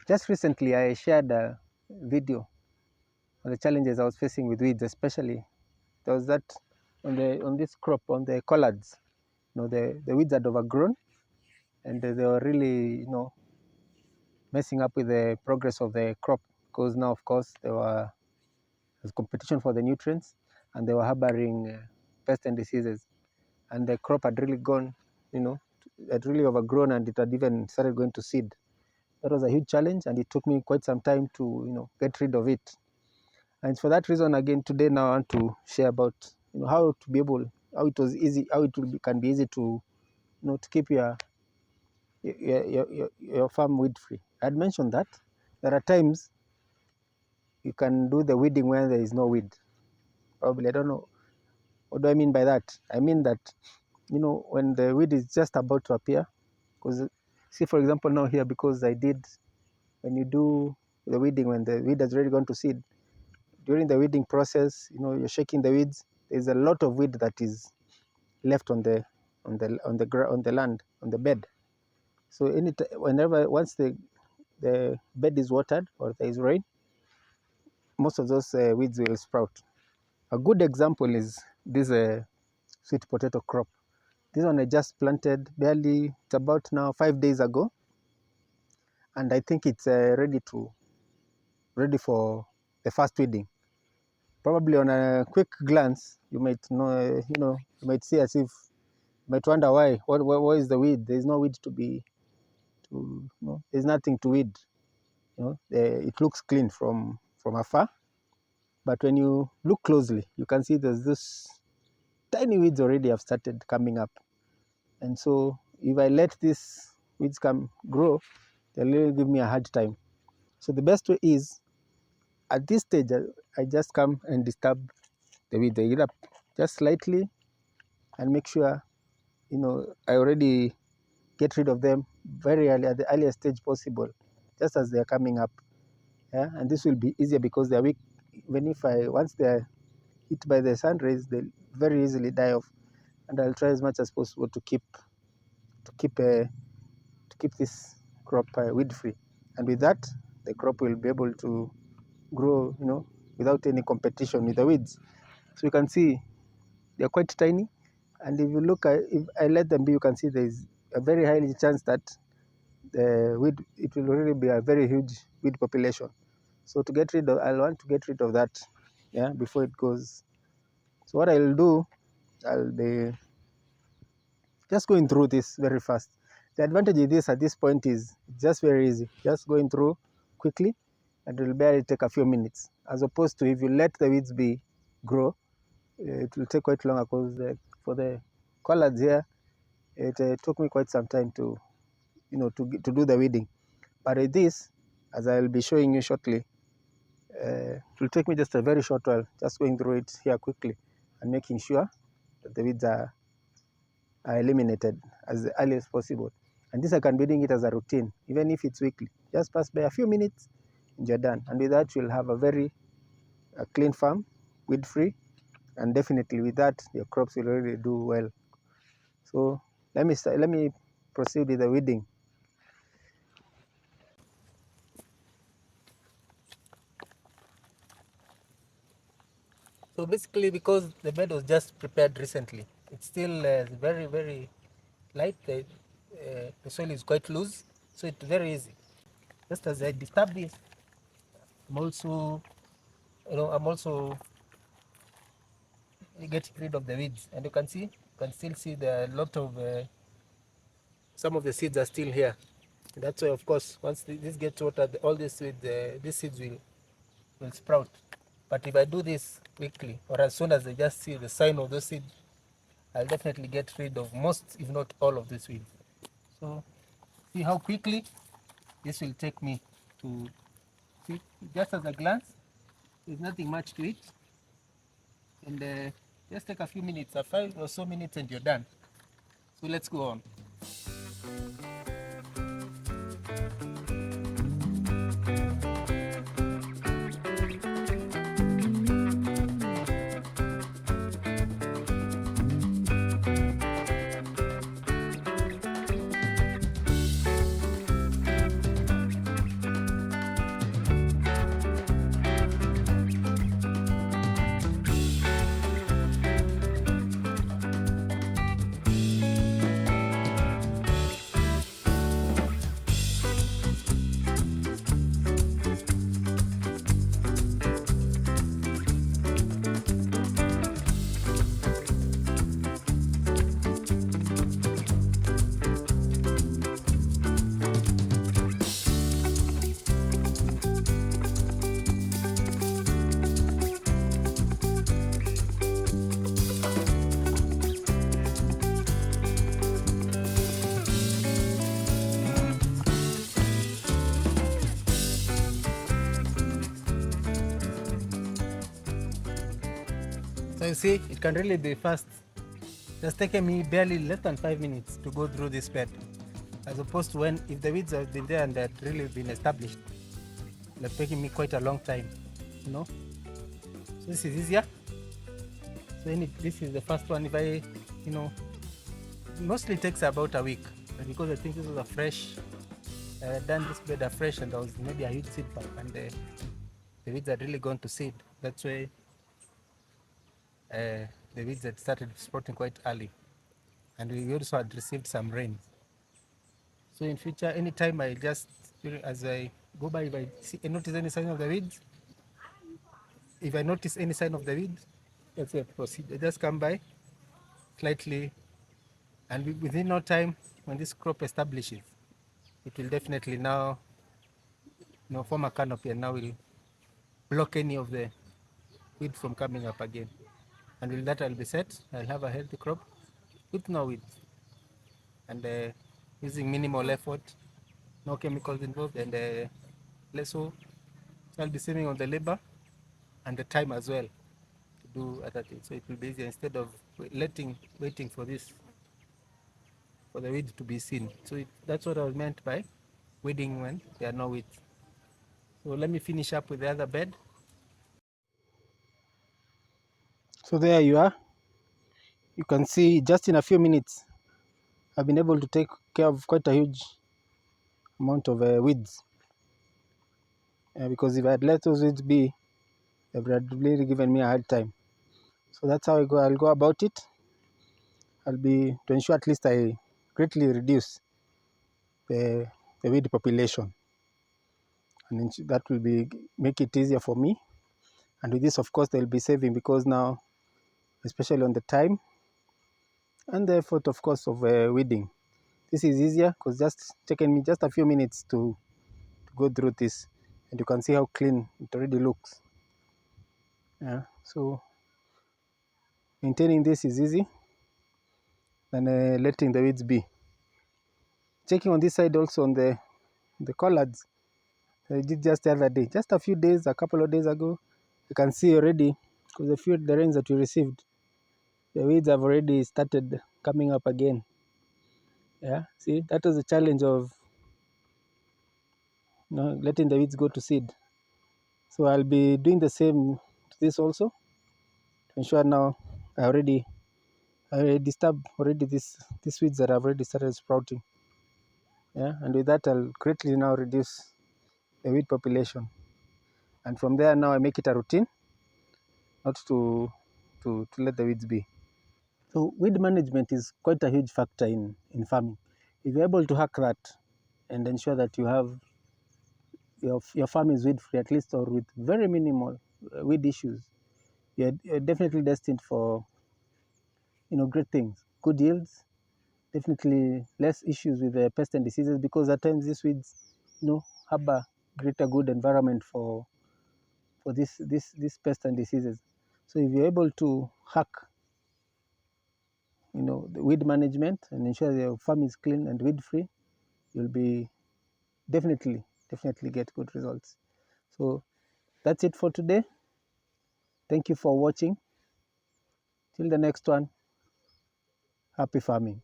Just recently, I shared a video on the challenges I was facing with weeds, especially there was that on this crop on the collards. The weeds had overgrown, and they were really messing up with the progress of the crop, because now, of course, there's competition for the nutrients, and they were harboring pests and diseases, and the crop had really gone, had really overgrown, and it had even started going to seed. That was a huge challenge, and it took me quite some time to get rid of it. And for that reason, again, today now I want to share about how to be able, how it was easy, how it can be easy to to keep your farm weed free. I had mentioned that there are times you can do the weeding when there is no weed. Probably, I don't know. What do I mean by that? I mean that when the weed is just about to appear, because see, for example, now here, because when you do the weeding, when the weed has already gone to seed, during the weeding process, you're shaking the weeds. There's a lot of weed that is left on the land, on the bed. So once the bed is watered or there is rain, most of those weeds will sprout. A good example is this sweet potato crop. This one I just planted it's about now 5 days ago, and I think it's ready for the first weeding. Probably on a quick glance, you might you might see as if, you might wonder why. What is the weed? There is no weed there's nothing to weed. It looks clean from afar, but when you look closely, you can see there's this tiny weeds already have started coming up. And so if I let these weeds grow, they'll really give me a hard time. So the best way is, at this stage, I just come and disturb the weeds. I get up just slightly and make sure I already get rid of them very early, at the earliest stage possible, just as they're coming up. Yeah, and this will be easier because they're weak. Even if once they're hit by the sun rays, they'll very easily die off. And I'll try as much as possible to keep this crop weed free. And with that, the crop will be able to grow, without any competition with the weeds. So you can see they're quite tiny. And if you look at, if I let them be, you can see there is a very high chance that it will really be a very huge weed population. So I'll want to get rid of that, yeah, before it goes. So what I'll do, I'll be just going through this very fast. The advantage of this at this point is just very easy, just going through quickly, and it will barely take a few minutes, as opposed to if you let the weeds grow, it will take quite long, because for the collards here, it took me quite some time to do the weeding. But with this, as I'll be showing you shortly, it will take me just a very short while, just going through it here quickly and making sure that the weeds are eliminated as early as possible. And this, I can be doing it as a routine, even if it's weekly. Just pass by a few minutes and you're done. And with that, you'll have a very clean farm, weed free, and definitely with that, your crops will really do well. So let me proceed with the weeding. So basically, because the bed was just prepared recently, it's still very, very light. The soil is quite loose, so it's very easy. Just as I disturb this, I'm also getting rid of the weeds, and you can still see there are a lot of some of the seeds are still here. And that's why, of course, once this gets watered, all these seeds will sprout. But if I do this quickly, or as soon as I just see the sign of those seeds, I'll definitely get rid of most, if not all, of these weeds. So see how quickly this will take me to see. Just as a glance, there's nothing much to it, and just take a few minutes, 5 or so minutes, and you're done. So let's go on. So you see, it can really be fast. It's taken me barely less than 5 minutes to go through this bed, as opposed to when if the weeds have been there and they had really been established, it's taking me quite a long time, you know. So this is easier. So this is the first one. If I, you know, mostly takes about a week, but because I think this was a fresh, done this bed afresh, and there was maybe a huge seed pack, and the weeds had really gone to seed. That's why the weeds had started sprouting quite early, and we also had received some rain. So in future, anytime I just, as I go by, if I notice any sign of the weeds, if I notice any sign of the weeds, that's a procedure. Just come by slightly, and within no time, when this crop establishes, it will definitely now, form a canopy, and now will block any of the weed from coming up again. And with that, I'll be set. I'll have a healthy crop with no weeds, and using minimal effort, no chemicals involved, and less so. I'll be saving on the labor and the time as well to do other things. So it will be easier instead of waiting for the weeds to be seen. So that's what I was meant by weeding when there are no weeds. So let me finish up with the other bed. So there you are. You can see just in a few minutes I've been able to take care of quite a huge amount of weeds. Because if I had let those weeds be, they would have really given me a hard time. So that's how I'll go about it. I'll be to ensure at least I greatly reduce the weed population, and that will make it easier for me. And with this, of course, they'll be saving, because now, especially on the time and the effort, of course, of weeding, this is easier because just taken me just a few minutes to go through this, and you can see how clean it already looks. Yeah, so maintaining this is easy than letting the weeds be. Checking on this side also on the collards, I did just the other day, just a couple of days ago. You can see already, because the rains that we received, the weeds have already started coming up again. Yeah, see, that was the challenge of letting the weeds go to seed. So I'll be doing the same to this also, to ensure now I disturbed already these weeds that have already started sprouting. Yeah, and with that I'll greatly now reduce the weed population, and from there now I make it a routine not to let the weeds be. So weed management is quite a huge factor in farming. If you're able to hack that and ensure that you have your farm is weed free, at least, or with very minimal weed issues, you're definitely destined for great things, good yields, definitely less issues with the pests and diseases, because at times these weeds have a greater good environment for this pests and diseases. So if you're able to hack the weed management and ensure your farm is clean and weed free, you'll be definitely get good results. So that's it for today. Thank you for watching. Till the next one, happy farming.